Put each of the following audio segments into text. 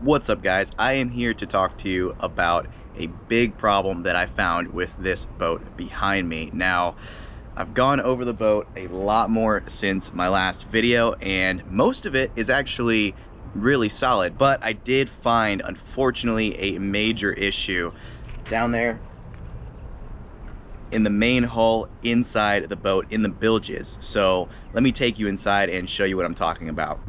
What's up, guys? I am here to talk to you about a big problem that I found with this boat behind me. Now, I've gone over the boat a lot more since my last video, and most of it is actually really solid, but I did find, unfortunately, a major issue down there in the main hull inside the boat in the bilges. So let me take you inside and show you what I'm talking about.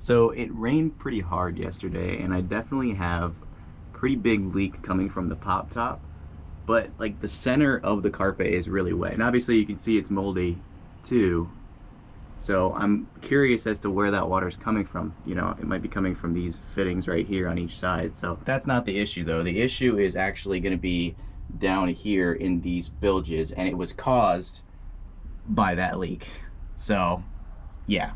So it rained pretty hard yesterday, and I definitely have a pretty big leak coming from the pop top, but like the center of the carpet is really wet, and obviously you can see it's moldy too. So I'm curious as to where that water is coming from. You know, it might be coming from these fittings right here on each side. So that's not the issue though. The issue is actually going to be down here in these bilges, and it was caused by that leak. So yeah,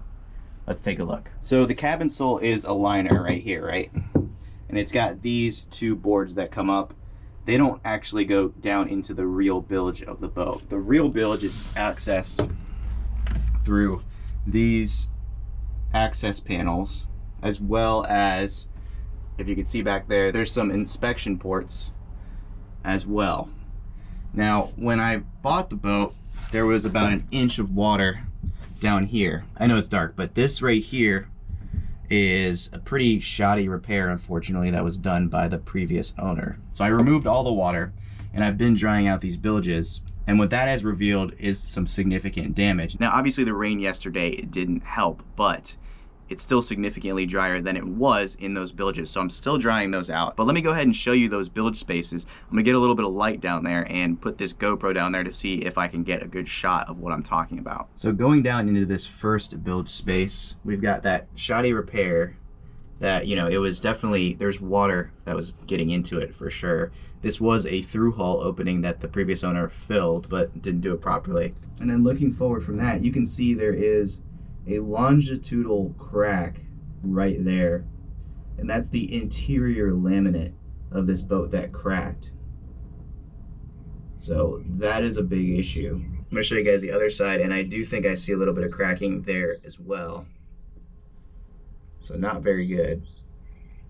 let's take a look. So the cabin sole is a liner right here, right? And it's got these two boards that come up. They don't actually go down into the real bilge of the boat. The real bilge is accessed through these access panels, as well as, if you can see back there, there's some inspection ports as well. Now, when I bought the boat, there was about an inch of water down here. I know it's dark, but this right here is a pretty shoddy repair, unfortunately, that was done by the previous owner. So I removed all the water, and I've been drying out these bilges, and what that has revealed is some significant damage. Now, obviously the rain yesterday didn't help, but it's still significantly drier than it was in those bilges. So I'm still drying those out. But let me go ahead and show you those bilge spaces. I'm gonna get a little bit of light down there and put this GoPro down there to see if I can get a good shot of what I'm talking about. So going down into this first bilge space, we've got that shoddy repair that, you know, it was definitely, there's water that was getting into it for sure. This was a through hull opening that the previous owner filled, but didn't do it properly. And then looking forward from that, you can see there is a longitudinal crack right there, and that's the interior laminate of this boat that cracked. So that is a big issue. I'm going to show you guys the other side, and I do think I see a little bit of cracking there as well. So not very good.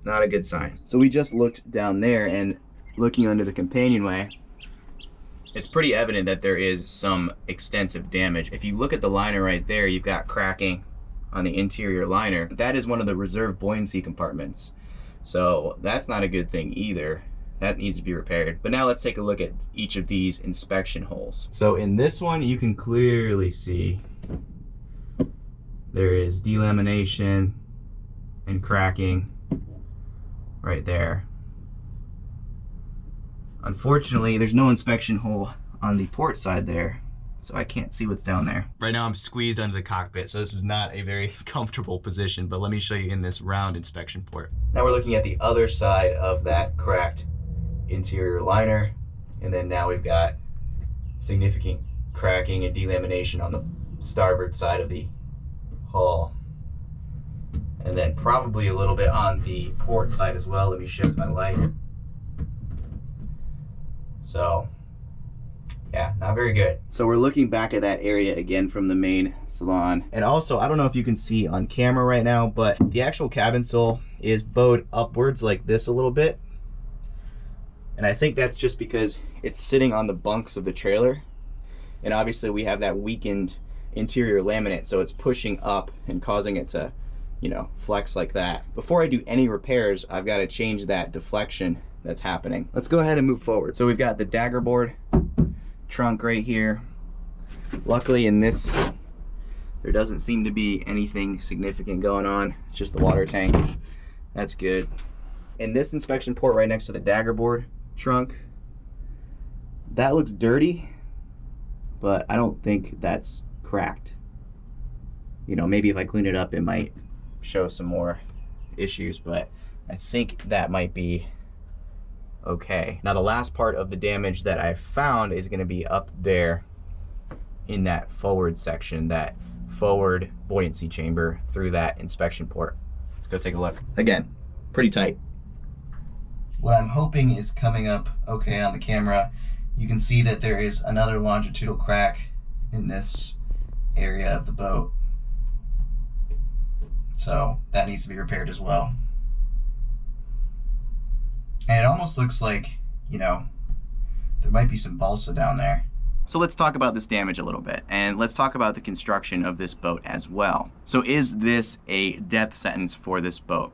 Not a good sign. So we just looked down there, and looking under the companionway, it's pretty evident that there is some extensive damage. If you look at the liner right there, you've got cracking on the interior liner. That is one of the reserve buoyancy compartments. So that's not a good thing either. That needs to be repaired. But now let's take a look at each of these inspection holes. So in this one, you can clearly see there is delamination and cracking right there. Unfortunately, there's no inspection hole on the port side there, so I can't see what's down there. Right now I'm squeezed under the cockpit, so this is not a very comfortable position, but let me show you in this round inspection port. Now we're looking at the other side of that cracked interior liner, and then now we've got significant cracking and delamination on the starboard side of the hull. And then probably a little bit on the port side as well. Let me shift my light. So yeah, not very good. So we're looking back at that area again from the main salon. And also, I don't know if you can see on camera right now, but the actual cabin sole is bowed upwards like this a little bit. And I think that's just because it's sitting on the bunks of the trailer. And obviously we have that weakened interior laminate, so it's pushing up and causing it to, you know, flex like that. Before I do any repairs, I've got to change that deflection that's happening. Let's go ahead and move forward. So we've got the dagger board trunk right here. Luckily in this, there doesn't seem to be anything significant going on. It's just the water tank. That's good. In this inspection port right next to the dagger board trunk, that looks dirty, but I don't think that's cracked. You know, maybe if I clean it up, it might show some more issues, but I think that might be okay. Now the last part of the damage that I found is going to be up there in that forward section that forward buoyancy chamber through that inspection port. Let's go take a look. Again, pretty tight. What I'm hoping is coming up okay on the camera. You can see that there is another longitudinal crack in this area of the boat. So that needs to be repaired as well. And it almost looks like, you know, there might be some balsa down there. So let's talk about this damage a little bit, and let's talk about the construction of this boat as well. So is this a death sentence for this boat?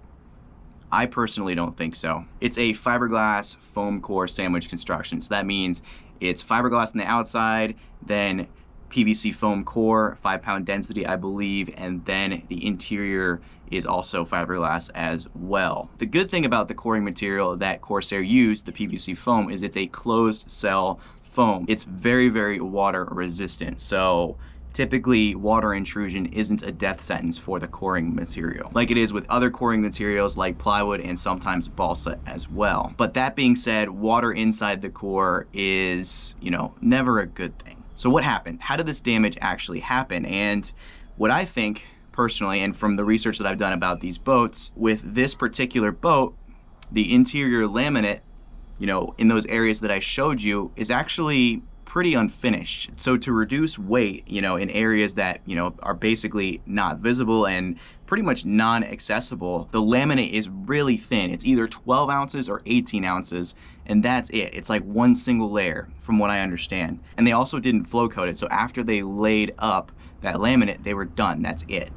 I personally don't think so. It's a fiberglass foam core sandwich construction. So that means it's fiberglass on the outside, then PVC foam core, 5-pound density, I believe, and then the interior is also fiberglass as well. The good thing about the coring material that Corsair used, the PVC foam, is it's a closed cell foam. It's very, very water resistant. So typically water intrusion isn't a death sentence for the coring material, like it is with other coring materials like plywood and sometimes balsa as well. But that being said, water inside the core is, you know, never a good thing. So what happened? How did this damage actually happen? And what I think personally, and from the research that I've done about these boats, with this particular boat, the interior laminate, you know, in those areas that I showed you, is actually pretty unfinished. So to reduce weight, you know, in areas that, you know, are basically not visible and pretty much non-accessible, the laminate is really thin. It's either 12 ounces or 18 ounces, and that's it. It's like one single layer from what I understand. And they also didn't flow coat it. So after they laid up that laminate, they were done, that's it.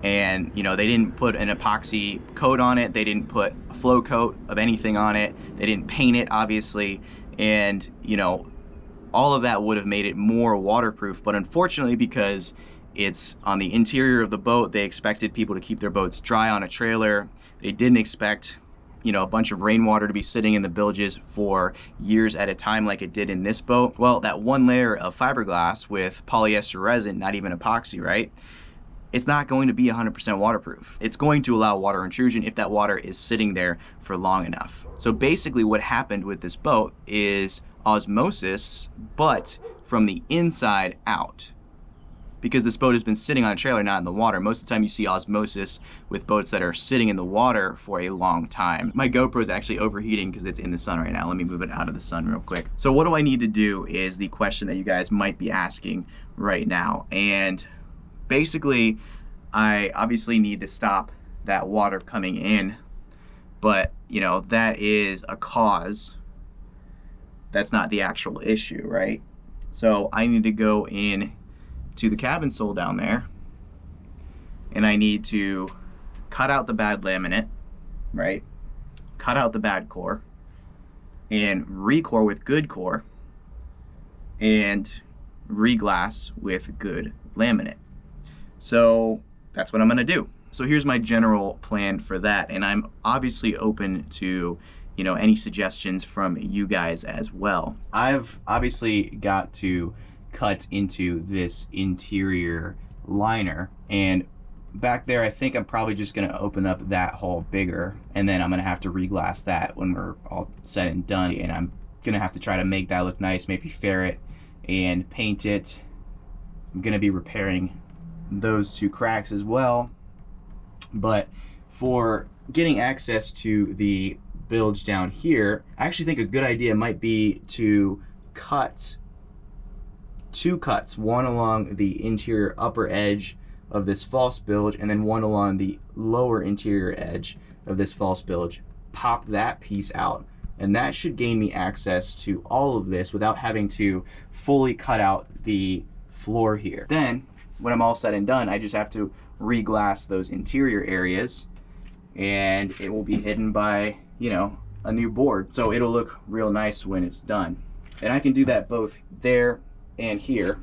And, you know, they didn't put an epoxy coat on it. They didn't put a flow coat of anything on it. They didn't paint it, obviously. And, you know, all of that would have made it more waterproof, but unfortunately, because it's on the interior of the boat, they expected people to keep their boats dry on a trailer. They didn't expect, you know, a bunch of rainwater to be sitting in the bilges for years at a time like it did in this boat. Well, that one layer of fiberglass with polyester resin, not even epoxy, right? It's not going to be 100% waterproof. It's going to allow water intrusion if that water is sitting there for long enough. So basically what happened with this boat is osmosis, but from the inside out. Because this boat has been sitting on a trailer, not in the water. Most of the time you see osmosis with boats that are sitting in the water for a long time. My GoPro is actually overheating because it's in the sun right now. Let me move it out of the sun real quick. So what do I need to do is the question that you guys might be asking right now. And basically, I obviously need to stop that water coming in, but you know, that is a cause. That's not the actual issue, right? So I need to go in to the cabin sole down there, and I need to cut out the bad laminate, right? Cut out the bad core, and re-core with good core, and re-glass with good laminate. So that's what I'm gonna do. So here's my general plan for that, and I'm obviously open to, you know, any suggestions from you guys as well. I've obviously got to cut into this interior liner, and back there I think I'm probably just gonna open up that hole bigger, and then I'm gonna have to re-glass that when we're all said and done, and I'm gonna have to try to make that look nice, maybe ferret and paint it. I'm gonna be repairing those two cracks as well. But for getting access to the bilge down here, I actually think a good idea might be to cut two cuts, one along the interior upper edge of this false bilge and then one along the lower interior edge of this false bilge. Pop that piece out, and that should gain me access to all of this without having to fully cut out the floor here. Then when I'm all said and done, I just have to re-glass those interior areas, and it will be hidden by, you know, a new board. So it'll look real nice when it's done. And I can do that both there and here.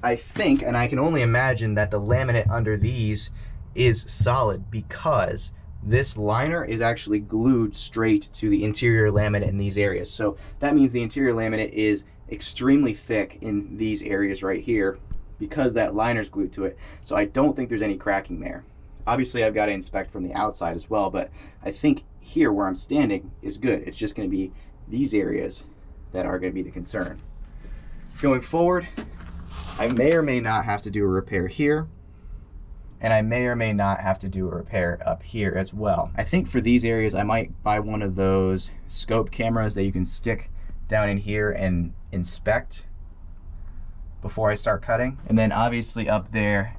I think, and I can only imagine, that the laminate under these is solid because this liner is actually glued straight to the interior laminate in these areas. So that means the interior laminate is extremely thick in these areas right here because that liner's glued to it. So I don't think there's any cracking there. Obviously I've got to inspect from the outside as well, but I think here where I'm standing is good. It's just going to be these areas that are going to be the concern. Going forward, I may or may not have to do a repair here, and I may or may not have to do a repair up here as well. I think for these areas, I might buy one of those scope cameras that you can stick down in here and inspect before I start cutting. And then obviously up there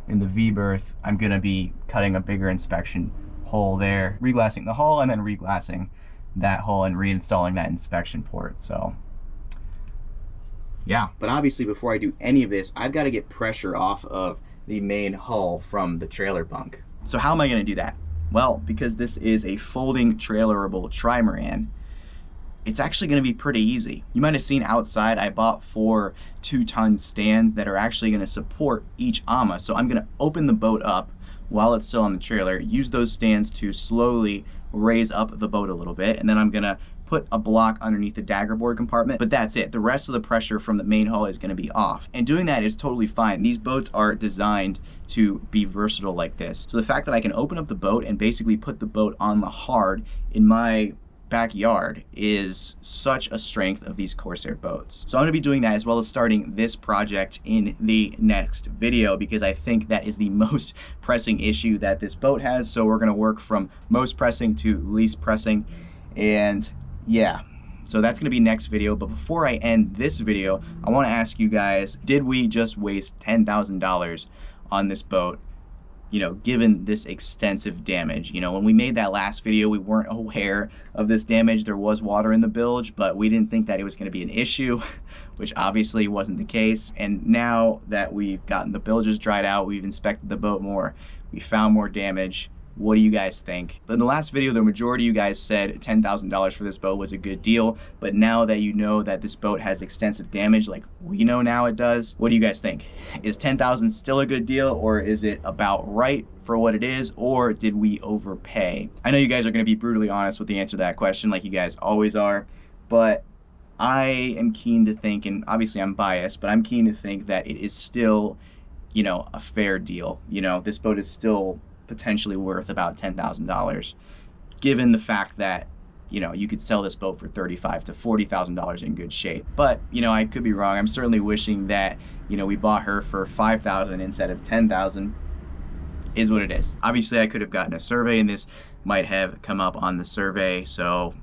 in the V-berth, I'm gonna be cutting a bigger inspection hole there, reglassing the hull and then reglassing that hole and reinstalling that inspection port. So yeah, but obviously before I do any of this, I've got to get pressure off of the main hull from the trailer bunk. So how am I going to do that? Well, because this is a folding trailerable trimaran, it's actually going to be pretty easy. You might have seen outside I bought 4 2-ton stands that are actually going to support each AMA. So I'm going to open the boat up while it's still on the trailer, use those stands to slowly raise up the boat a little bit, and then I'm going to put a block underneath the dagger board compartment, but that's it. The rest of the pressure from the main hull is going to be off. And doing that is totally fine. These boats are designed to be versatile like this. So the fact that I can open up the boat and basically put the boat on the hard in my backyard is such a strength of these Corsair boats. So I'm going to be doing that as well as starting this project in the next video, because I think that is the most pressing issue that this boat has. So we're going to work from most pressing to least pressing, and yeah, so that's gonna be next video. But before I end this video, I wanna ask you guys, did we just waste $10,000 on this boat, you know, given this extensive damage? You know, when we made that last video, we weren't aware of this damage. There was water in the bilge, but we didn't think that it was gonna be an issue, which obviously wasn't the case. And now that we've gotten the bilges dried out, we've inspected the boat more, we found more damage. What do you guys think? In the last video, the majority of you guys said $10,000 for this boat was a good deal, but now that you know that this boat has extensive damage, like we know now it does, what do you guys think? Is $10,000 still a good deal, or is it about right for what it is, or did we overpay? I know you guys are gonna be brutally honest with the answer to that question, like you guys always are, but I am keen to think, and obviously I'm biased, but I'm keen to think that it is still, you know, a fair deal. You know, this boat is still potentially worth about $10,000, given the fact that, you know, you could sell this boat for $35,000 to $40,000 in good shape. But, you know, I could be wrong. I'm certainly wishing that, you know, we bought her for $5,000 instead of $10,000. Is what it is. Obviously, I could have gotten a survey, and this might have come up on the survey. So,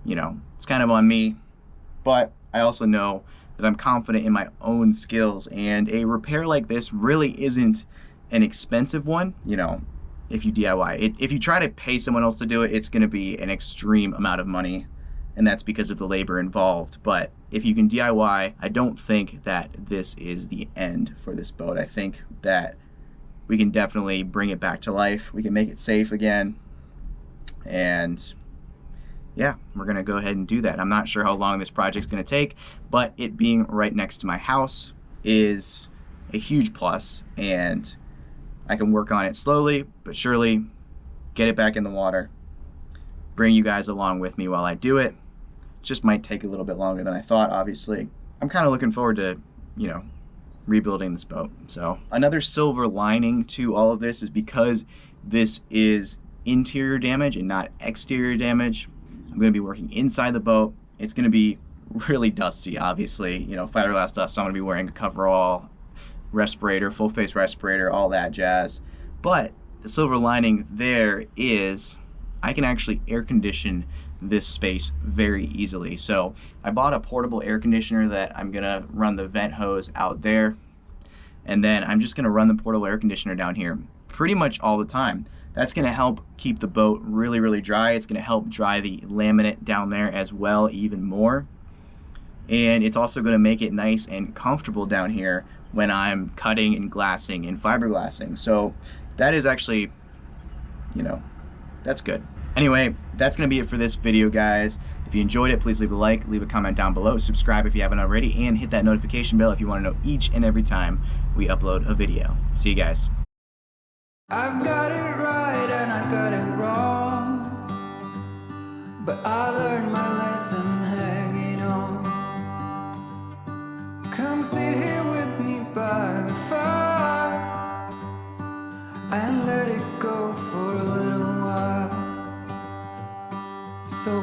you know, it's kind of on me. But I also know that I'm confident in my own skills, and a repair like this really isn't an expensive one. You know, if you DIY it, if you try to pay someone else to do it, it's going to be an extreme amount of money, and that's because of the labor involved. But if you can DIY, I don't think that this is the end for this boat. I think that we can definitely bring it back to life. We can make it safe again, and yeah, we're gonna go ahead and do that. I'm not sure how long this project's gonna take, but it being right next to my house is a huge plus, and I can work on it slowly but surely, get it back in the water, bring you guys along with me while I do it. Just might take a little bit longer than I thought, obviously. I'm kind of looking forward to, you know, rebuilding this boat. So another silver lining to all of this is because this is interior damage and not exterior damage, I'm going to be working inside the boat. It's going to be really dusty, obviously, you know, fiberglass dust, so I'm going to be wearing a coverall, respirator, full face respirator, all that jazz. But the silver lining there is I can actually air condition this space very easily. So I bought a portable air conditioner that I'm gonna run the vent hose out there, and then I'm just gonna run the portable air conditioner down here pretty much all the time. That's gonna help keep the boat really, really dry. It's gonna help dry the laminate down there as well, even more. And it's also gonna make it nice and comfortable down here when I'm cutting and glassing and fiberglassing. So that is actually, you know, that's good. Anyway, that's gonna be it for this video, guys. If you enjoyed it, please leave a like, leave a comment down below, subscribe if you haven't already, and hit that notification bell if you wanna know each and every time we upload a video. See you guys. I've got it right and I got it wrong, but I learned my